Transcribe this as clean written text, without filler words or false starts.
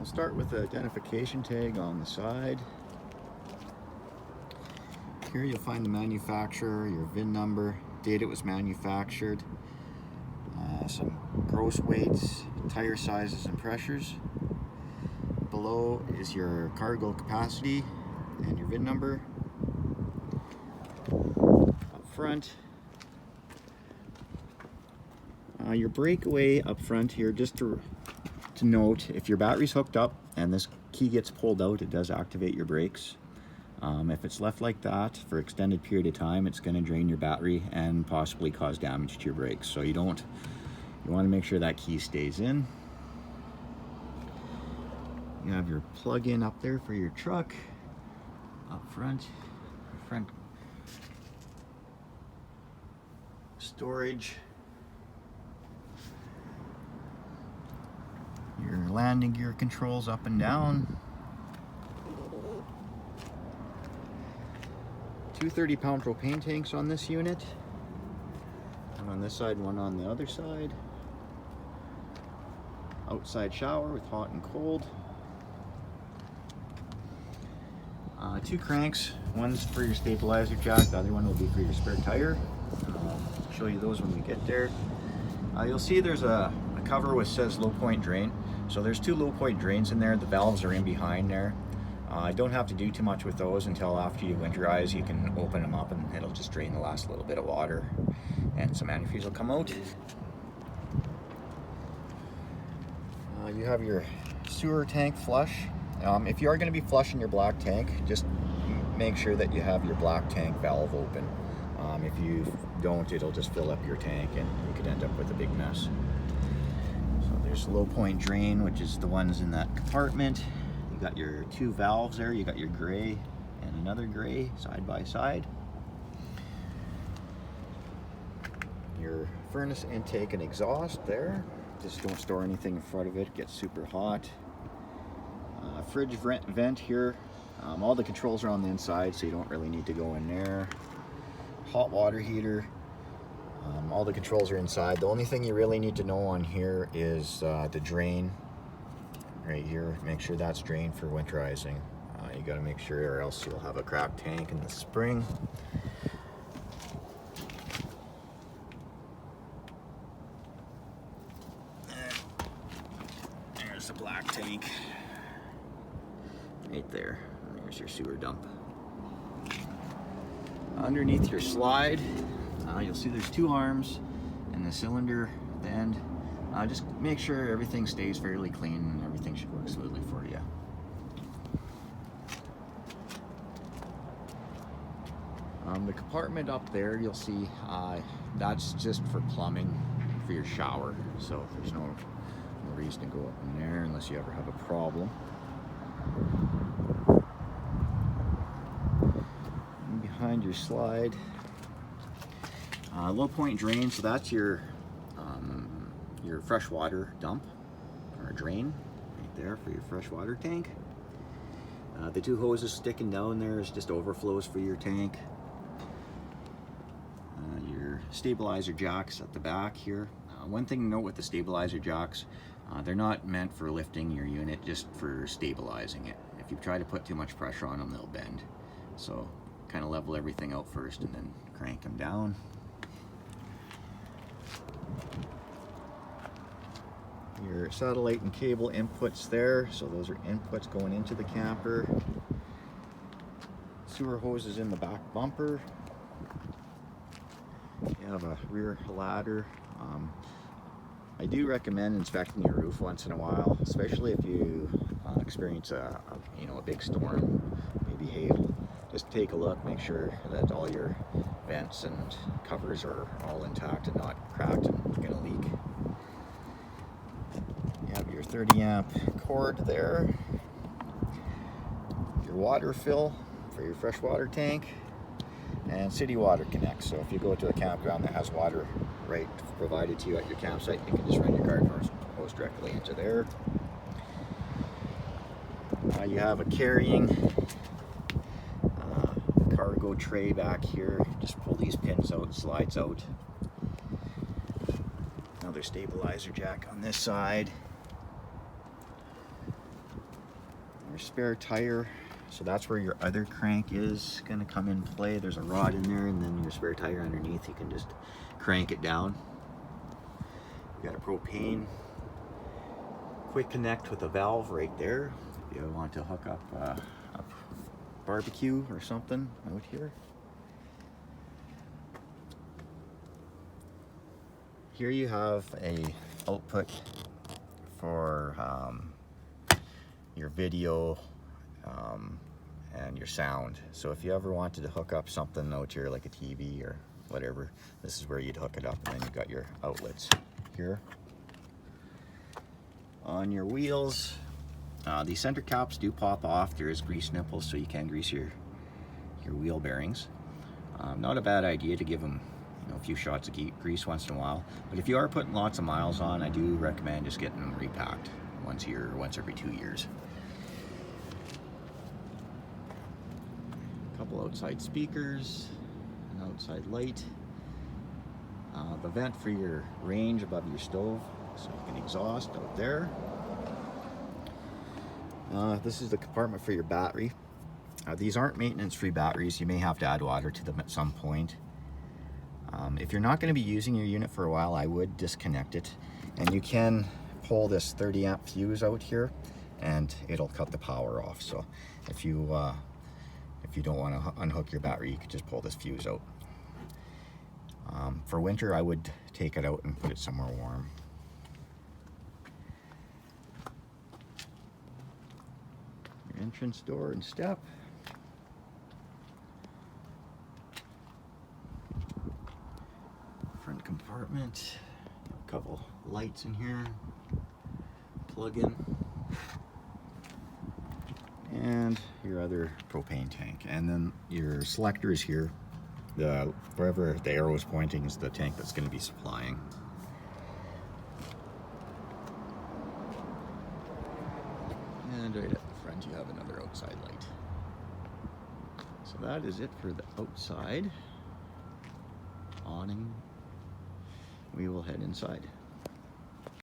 I'll start with the identification tag on the side. Here you'll find the manufacturer, your VIN number, date it was manufactured, some gross weights, tire sizes and pressures. Below is your cargo capacity and your VIN number. Up front, your breakaway up front here, just to note, if your battery's hooked up and this key gets pulled out, it does activate your brakes. If it's left like that for an extended period of time, it's going to drain your battery and possibly cause damage to your brakes. So you want to make sure that key stays in. You have your plug-in up there for your truck. Up front storage. Your landing gear controls up and down. 2 30-pound propane tanks on this unit. One on this side, one on the other side. Outside shower with hot and cold. 2 cranks. One's for your stabilizer jack, the other one will be for your spare tire. I'll show you those when we get there. You'll see there's a cover which says low point drain. So there's 2 low point drains in there. The valves are in behind there. I don't have to do too much with those until after you winterize. You can open them up and it'll just drain the last little bit of water and some antifreeze will come out. You have your sewer tank flush. If you are going to be flushing your black tank, just make sure that you have your black tank valve open. If you don't, it'll just fill up your tank and you could end up with a big mess. So there's low point drain, which is the ones in that compartment. You got your 2 valves there. You got your gray and another gray side by side. Your furnace intake and exhaust there. Just don't store anything in front of it. It gets super hot. Fridge vent here. All the controls are on the inside, so you don't really need to go in there. Hot water heater. All the controls are inside. The only thing you really need to know on here is the drain right here. Make sure that's drained for winterizing. You got to make sure, or else you'll have a cracked tank in the spring. There's the black tank right there. And there's your sewer dump. Underneath your slide, you'll see there's 2 arms and the cylinder at the end. Just make sure everything stays fairly clean and everything should work smoothly for you. The compartment up there, you'll see that's just for plumbing for your shower. So there's no reason to go up in there unless you ever have a problem. And behind your slide, low point drain, so that's your freshwater dump or drain right there for your freshwater tank. The 2 hoses sticking down there is just overflows for your tank. Your stabilizer jacks at the back here. One thing to note with the stabilizer jacks, they're not meant for lifting your unit, just for stabilizing it. If you try to put too much pressure on them, they'll bend. So kind of level everything out first and then crank them down. Your satellite and cable inputs there, so those are inputs going into the camper. Sewer hoses in the back bumper. You have a rear ladder. I do recommend inspecting your roof once in a while, especially if you experience a big storm, maybe hail. Just take a look, make sure that all your vents and covers are all intact and not cracked and gonna leak. You have your 30 amp cord there. Your water fill for your freshwater tank. And City Water connects, so if you go to a campground that has water right provided to you at your campsite, you can just run your garden hose directly into there. You have a carrying cargo tray back here. Just pull these pins out, slides out. Another stabilizer jack on this side. Your spare tire, so that's where your other crank is going to come in play. There's a rod in there, and then your spare tire underneath. You can just crank it down. You got a propane quick connect with a valve right there if you want to hook up a barbecue or something out here. Here you have a output for your video and your sound. So if you ever wanted to hook up something out here like a TV or whatever, this is where you'd hook it up, and then you've got your outlets here. On your wheels, the center caps do pop off. There is grease nipples, so you can grease your wheel bearings. Not a bad idea to give them a few shots of grease once in a while, but if you are putting lots of miles on, I do recommend just getting them repacked once a year or once every 2 years. A couple outside speakers, an outside light, the vent for your range above your stove, so you can exhaust out there. This is the compartment for your battery. These aren't maintenance-free batteries. You may have to add water to them at some point. If you're not going to be using your unit for a while, I would disconnect it, and you can pull this 30 amp fuse out here and it'll cut the power off. So if you don't want to unhook your battery, you could just pull this fuse out. For winter, I would take it out and put it somewhere warm. Your entrance door and step. Front compartment, a couple lights in here, plug in, and your other propane tank. And then your selector is here. Wherever the arrow is pointing is the tank that's going to be supplying. And right at the front you have another outside light. So that is it for the outside awning. We will head inside.